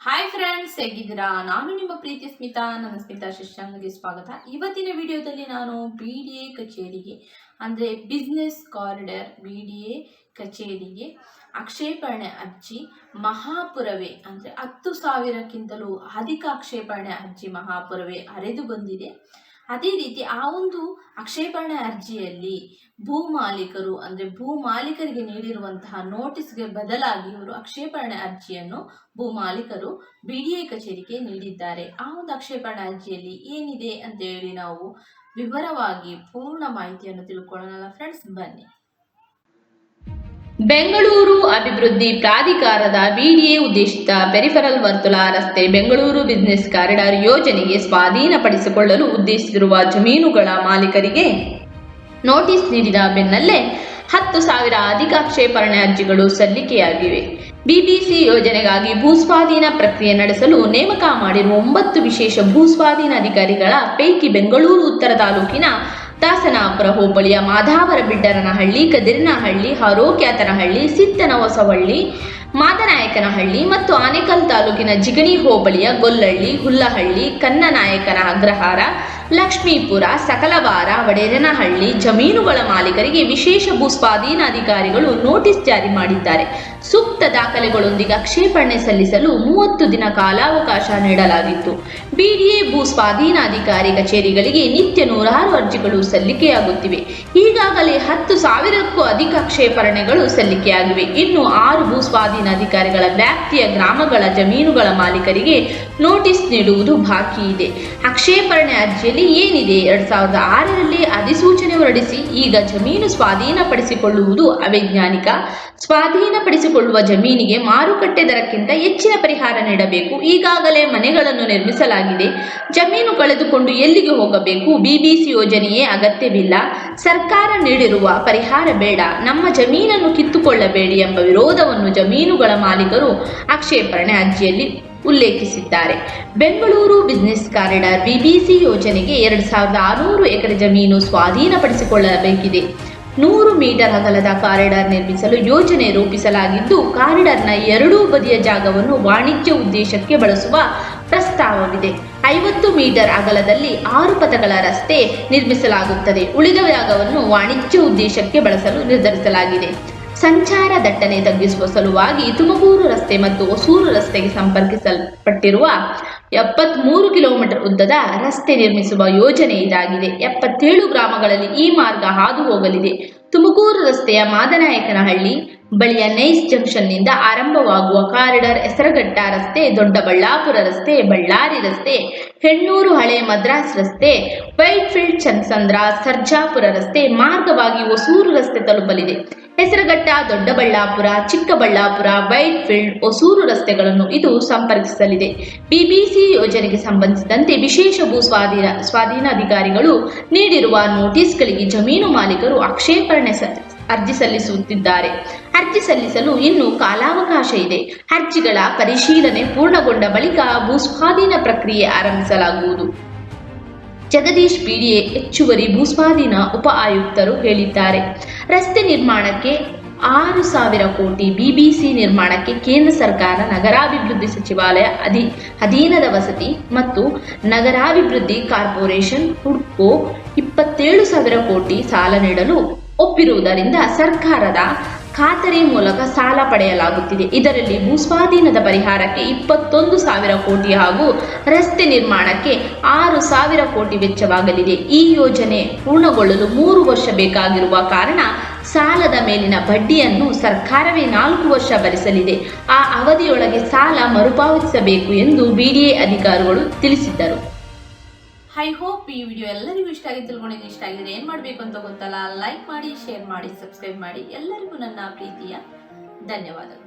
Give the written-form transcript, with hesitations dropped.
Hi friends, ಹೇಗಿದ್ದೀರಾ? ನಾನು ನಿಮ್ಮ ಪ್ರೀತಿ ಸ್ಮಿತಾ. ನನ್ನ ಸ್ಮಿತಾ ಶಶಾಂಕ್ಗೆ ಸ್ವಾಗತ. ಇವತ್ತಿನ ವಿಡಿಯೋದಲ್ಲಿ ನಾನು BDA ಕಚೇರಿಗೆ ಅಂದರೆ ಬಿಸ್ನೆಸ್ ಕಾರಿಡಾರ್ BDA ಕಚೇರಿಗೆ ಆಕ್ಷೇಪಣೆ ಅರ್ಜಿ ಮಹಾಪುರವೇ ಅಂದರೆ 10,000ಕ್ಕಿಂತಲೂ ಅಧಿಕ ಆಕ್ಷೇಪಣೆ ಅರ್ಜಿ ಮಹಾಪುರವೇ ಹರಿದು ಬಂದಿದೆ. ಅದೇ ರೀತಿ ಆ ಒಂದು ಆಕ್ಷೇಪಣೆ ಅರ್ಜಿಯಲ್ಲಿ ಭೂ ಮಾಲೀಕರಿಗೆ ನೀಡಿರುವಂತಹ ನೋಟಿಸ್ಗೆ ಬದಲಾಗಿ ಇವರು ಆಕ್ಷೇಪಣೆ ಅರ್ಜಿಯನ್ನು ಭೂ ಮಾಲೀಕರು BDA ಕಚೇರಿಗೆ ನೀಡಿದ್ದಾರೆ. ಆ ಒಂದು ಆಕ್ಷೇಪಣೆ ಅರ್ಜಿಯಲ್ಲಿ ಏನಿದೆ ಅಂತ ಹೇಳಿ ನಾವು ವಿವರವಾಗಿ ಪೂರ್ಣ ಮಾಹಿತಿಯನ್ನು ತಿಳ್ಕೊಳ್ಳೋಣ ಫ್ರೆಂಡ್ಸ್, ಬನ್ನಿ. ಬೆಂಗಳೂರು ಅಭಿವೃದ್ಧಿ ಪ್ರಾಧಿಕಾರದ BDA ಉದ್ದೇಶಿತ ಪೆರಿಫೆರಲ್ ವರ್ತುಲ ರಸ್ತೆ ಬೆಂಗಳೂರು ಬಿಸಿನೆಸ್ ಕಾರಿಡಾರ್ ಯೋಜನೆಗೆ ಸ್ವಾಧೀನಪಡಿಸಿಕೊಳ್ಳಲು ಉದ್ದೇಶಿಸಿರುವ ಜಮೀನುಗಳ ಮಾಲೀಕರಿಗೆ ನೋಟಿಸ್ ನೀಡಿದ ಬೆನ್ನಲ್ಲೇ 10,000 ಅಧಿಕ ಆಕ್ಷೇಪಣೆ ಅರ್ಜಿಗಳು ಸಲ್ಲಿಕೆಯಾಗಿವೆ. BBC ಯೋಜನೆಗಾಗಿ ಭೂಸ್ವಾಧೀನ ಪ್ರಕ್ರಿಯೆ ನಡೆಸಲು ನೇಮಕ ಮಾಡಿರುವ 9 ವಿಶೇಷ ಭೂಸ್ವಾಧೀನ ಅಧಿಕಾರಿಗಳ ಪೈಕಿ ಬೆಂಗಳೂರು ಉತ್ತರ ತಾಲೂಕಿನ ದಾಸನಾಪುರ ಹೋಬಳಿಯ ಮಾದಾವರ ಬಿಡ್ಡರನಹಳ್ಳಿ, ಕದಿರನಹಳ್ಳಿ, ಹರೋಕ್ಯಾತನಹಳ್ಳಿ, ಸಿದ್ದನ ಹೊಸವಳ್ಳಿ, ಮಾದನಾಯಕನಹಳ್ಳಿ ಮತ್ತು ಆನೇಕಲ್ ತಾಲೂಕಿನ ಜಿಗಣಿ ಹೋಬಳಿಯ ಗೊಲ್ಲಹಳ್ಳಿ, ಹುಲ್ಲಹಳ್ಳಿ, ಕನ್ನನಾಯಕನ ಅಗ್ರಹಾರ, ಲಕ್ಷ್ಮೀಪುರ, ಸಕಲವಾರ, ವಡೇರನಹಳ್ಳಿ ಜಮೀನುಗಳ ಮಾಲೀಕರಿಗೆ ವಿಶೇಷ ಭೂಸ್ವಾಧೀನಾಧಿಕಾರಿಗಳು ನೋಟಿಸ್ ಜಾರಿ ಮಾಡಿದ್ದಾರೆ. ಸೂಕ್ತ ದಾಖಲೆಗಳೊಂದಿಗೆ ಆಕ್ಷೇಪಣೆ ಸಲ್ಲಿಸಲು 30 ದಿನ ಕಾಲಾವಕಾಶ ನೀಡಲಾಗಿತ್ತು. BDA ಭೂಸ್ವಾಧೀನಾಧಿಕಾರಿ ಕಚೇರಿಗಳಿಗೆ ನಿತ್ಯ 106 ಅರ್ಜಿಗಳು ಸಲ್ಲಿಕೆಯಾಗುತ್ತಿವೆ. ಈಗಾಗಲೇ 10,000ಕ್ಕೂ ಅಧಿಕ ಆಕ್ಷೇಪಣೆಗಳು ಸಲ್ಲಿಕೆಯಾಗಿವೆ. ಇನ್ನು 6 ಭೂಸ್ವಾಧೀನಾಧಿಕಾರಿಗಳ ವ್ಯಾಪ್ತಿಯ ಗ್ರಾಮಗಳ ಜಮೀನುಗಳ ಮಾಲೀಕರಿಗೆ ನೋಟಿಸ್ ನೀಡುವುದು ಬಾಕಿ ಇದೆ. ಆಕ್ಷೇಪಣೆ ಅರ್ಜಿಯಲ್ಲಿ ಏನಿದೆ? 2006ರಲ್ಲಿ ಅಧಿಸೂಚನೆ ಹೊರಡಿಸಿ ಈಗ ಜಮೀನು ಸ್ವಾಧೀನಪಡಿಸಿಕೊಳ್ಳುವುದು ಅವೈಜ್ಞಾನಿಕ. ಸ್ವಾಧೀನಪಡಿಸಿಕೊಳ್ಳುವ ಜಮೀನಿಗೆ ಮಾರುಕಟ್ಟೆ ದರಕ್ಕಿಂತ ಹೆಚ್ಚಿನ ಪರಿಹಾರ ನೀಡಬೇಕು. ಈಗಾಗಲೇ ಮನೆಗಳನ್ನು ನಿರ್ಮಿಸಲಾಗಿದೆ. ಜಮೀನು ಕಳೆದುಕೊಂಡು ಎಲ್ಲಿಗೆ ಹೋಗಬೇಕು? BBC ಯೋಜನೆಯೇ ಅಗತ್ಯವಿಲ್ಲ. ಸರ್ಕಾರ ನೀಡಿರುವ ಪರಿಹಾರ ಬೇಡ. ನಮ್ಮ ಜಮೀನನ್ನು ಕಿತ್ತುಕೊಳ್ಳಬೇಡಿ ಎಂಬ ವಿರೋಧವನ್ನು ಜಮೀನುಗಳ ಮಾಲೀಕರು ಆಕ್ಷೇಪಣೆ ಅರ್ಜಿಯಲ್ಲಿ ಉಲ್ಲೇಖಿಸಿದ್ದಾರೆ. ಬೆಂಗಳೂರು ಬಿಸಿನೆಸ್ ಕಾರಿಡಾರ್ BBC ಯೋಜನೆಗೆ 2,600 ಎಕರೆ ಜಮೀನು ಸ್ವಾಧೀನಪಡಿಸಿಕೊಳ್ಳಬೇಕಿದೆ. 100 ಮೀಟರ್ ಅಗಲದ ಕಾರಿಡಾರ್ ನಿರ್ಮಿಸಲು ಯೋಜನೆ ರೂಪಿಸಲಾಗಿದ್ದು, ಕಾರಿಡಾರ್ನ ಎರಡೂ ಬದಿಯ ಜಾಗವನ್ನು ವಾಣಿಜ್ಯ ಉದ್ದೇಶಕ್ಕೆ ಬಳಸುವ ಪ್ರಸ್ತಾವವಿದೆ. 50 ಮೀಟರ್ ಅಗಲದಲ್ಲಿ 6 ಪಥಗಳ ರಸ್ತೆ ನಿರ್ಮಿಸಲಾಗುತ್ತದೆ. ಉಳಿದ ಜಾಗವನ್ನು ವಾಣಿಜ್ಯ ಉದ್ದೇಶಕ್ಕೆ ಬಳಸಲು ನಿರ್ಧರಿಸಲಾಗಿದೆ. ಸಂಚಾರ ದಟ್ಟಣೆ ತಗ್ಗಿಸುವ ಸಲುವಾಗಿ ತುಮಕೂರು ರಸ್ತೆ ಮತ್ತು ಹೊಸೂರು ರಸ್ತೆಗೆ ಸಂಪರ್ಕಿಸಲ್ಪಟ್ಟಿರುವ 73 ಕಿಲೋಮೀಟರ್ ಉದ್ದದ ರಸ್ತೆ ನಿರ್ಮಿಸುವ ಯೋಜನೆ ಇದಾಗಿದೆ. 77 ಗ್ರಾಮಗಳಲ್ಲಿ ಈ ಮಾರ್ಗ ಹಾದು ಹೋಗಲಿದೆ. ತುಮಕೂರು ರಸ್ತೆಯ ಮಾದನಾಯಕನಹಳ್ಳಿ ಬಳಿಯ ನೈಸ್ ಜಂಕ್ಷನ್ನಿಂದ ಆರಂಭವಾಗುವ ಕಾರಿಡಾರ್ ಹೆಸರಘಟ್ಟ ರಸ್ತೆ, ದೊಡ್ಡಬಳ್ಳಾಪುರ ರಸ್ತೆ, ಬಳ್ಳಾರಿ ರಸ್ತೆ, ಹೆಣ್ಣೂರು ಹಳೆ ಮದ್ರಾಸ್ ರಸ್ತೆ, ವೈಟ್ಫೀಲ್ಡ್ ಚನ್ನಸಂದ್ರ, ಸರ್ಜಾಪುರ ರಸ್ತೆ ಮಾರ್ಗವಾಗಿ ಹೊಸೂರು ರಸ್ತೆ ತಲುಪಲಿದೆ. ಹೆಸರಘಟ್ಟ, ದೊಡ್ಡಬಳ್ಳಾಪುರ, ಚಿಕ್ಕಬಳ್ಳಾಪುರ, ವೈಟ್ಫೀಲ್ಡ್, ಹೊಸೂರು ರಸ್ತೆಗಳನ್ನು ಇದು ಸಂಪರ್ಕಿಸಲಿದೆ. BBC ಯೋಜನೆಗೆ ಸಂಬಂಧಿಸಿದಂತೆ ವಿಶೇಷ ಭೂ ಸ್ವಾಧೀನಾಧಿಕಾರಿಗಳು ನೀಡಿರುವ ನೋಟಿಸ್ಗಳಿಗೆ ಜಮೀನು ಮಾಲೀಕರು ಆಕ್ಷೇಪಣೆ ಅರ್ಜಿ ಸಲ್ಲಿಸುತ್ತಿದ್ದಾರೆ. ಅರ್ಜಿ ಸಲ್ಲಿಸಲು ಇನ್ನೂ ಕಾಲಾವಕಾಶ ಇದೆ. ಅರ್ಜಿಗಳ ಪರಿಶೀಲನೆ ಪೂರ್ಣಗೊಂಡ ಬಳಿಕ ಭೂಸ್ವಾಧೀನ ಪ್ರಕ್ರಿಯೆ ಆರಂಭಿಸಲಾಗುವುದು. ಜಗದೀಶ್ BDA ಹೆಚ್ಚುವರಿ ಭೂಸ್ವಾಧೀನ ಉಪ ಆಯುಕ್ತರು ಹೇಳಿದ್ದಾರೆ. ರಸ್ತೆ ನಿರ್ಮಾಣಕ್ಕೆ 6,000 ಕೋಟಿ, BBC ನಿರ್ಮಾಣಕ್ಕೆ ಕೇಂದ್ರ ಸರ್ಕಾರ ನಗರಾಭಿವೃದ್ಧಿ ಸಚಿವಾಲಯ ಅಧೀನದ ವಸತಿ ಮತ್ತು ನಗರಾಭಿವೃದ್ಧಿ ಕಾರ್ಪೊರೇಷನ್ ಹುಡ್ಕೋ 27,000 ಕೋಟಿ ಸಾಲ ನೀಡಲು ಒಪ್ಪಿರುವುದರಿಂದ ಸರ್ಕಾರದ ಖಾತರಿ ಮೂಲಕ ಸಾಲ ಪಡೆಯಲಾಗುತ್ತಿದೆ. ಇದರಲ್ಲಿ ಭೂಸ್ವಾಧೀನದ ಪರಿಹಾರಕ್ಕೆ 21,000 ಕೋಟಿ ಹಾಗೂ ರಸ್ತೆ ನಿರ್ಮಾಣಕ್ಕೆ 6,000 ಕೋಟಿ ವೆಚ್ಚವಾಗಲಿದೆ. ಈ ಯೋಜನೆ ಪೂರ್ಣಗೊಳ್ಳಲು 3 ವರ್ಷ ಬೇಕಾಗಿರುವ ಕಾರಣ ಸಾಲದ ಮೇಲಿನ ಬಡ್ಡಿಯನ್ನು ಸರ್ಕಾರವೇ 4 ವರ್ಷ ಭರಿಸಲಿದೆ. ಆ ಅವಧಿಯೊಳಗೆ ಸಾಲ ಮರುಪಾವತಿಸಬೇಕು ಎಂದು BDA ಅಧಿಕಾರಿಗಳು ತಿಳಿಸಿದ್ದರು. ಐ ಹೋಪ್ ಈ ವಿಡಿಯೋ ಎಲ್ಲರಿಗೂ ಇಷ್ಟ ಆಗಿ ತಿಳ್ಕೊಂಡಿದ್ದು. ಇಷ್ಟ ಆಗಿದ್ರೆ ಏನು ಮಾಡಬೇಕು ಅಂತ ಗೊತ್ತಲ್ಲ, ಲೈಕ್ ಮಾಡಿ, ಶೇರ್ ಮಾಡಿ, ಸಬ್ಸ್ಕ್ರೈಬ್ ಮಾಡಿ. ಎಲ್ಲರಿಗೂ ನನ್ನ ಪ್ರೀತಿಯ ಧನ್ಯವಾದಗಳು.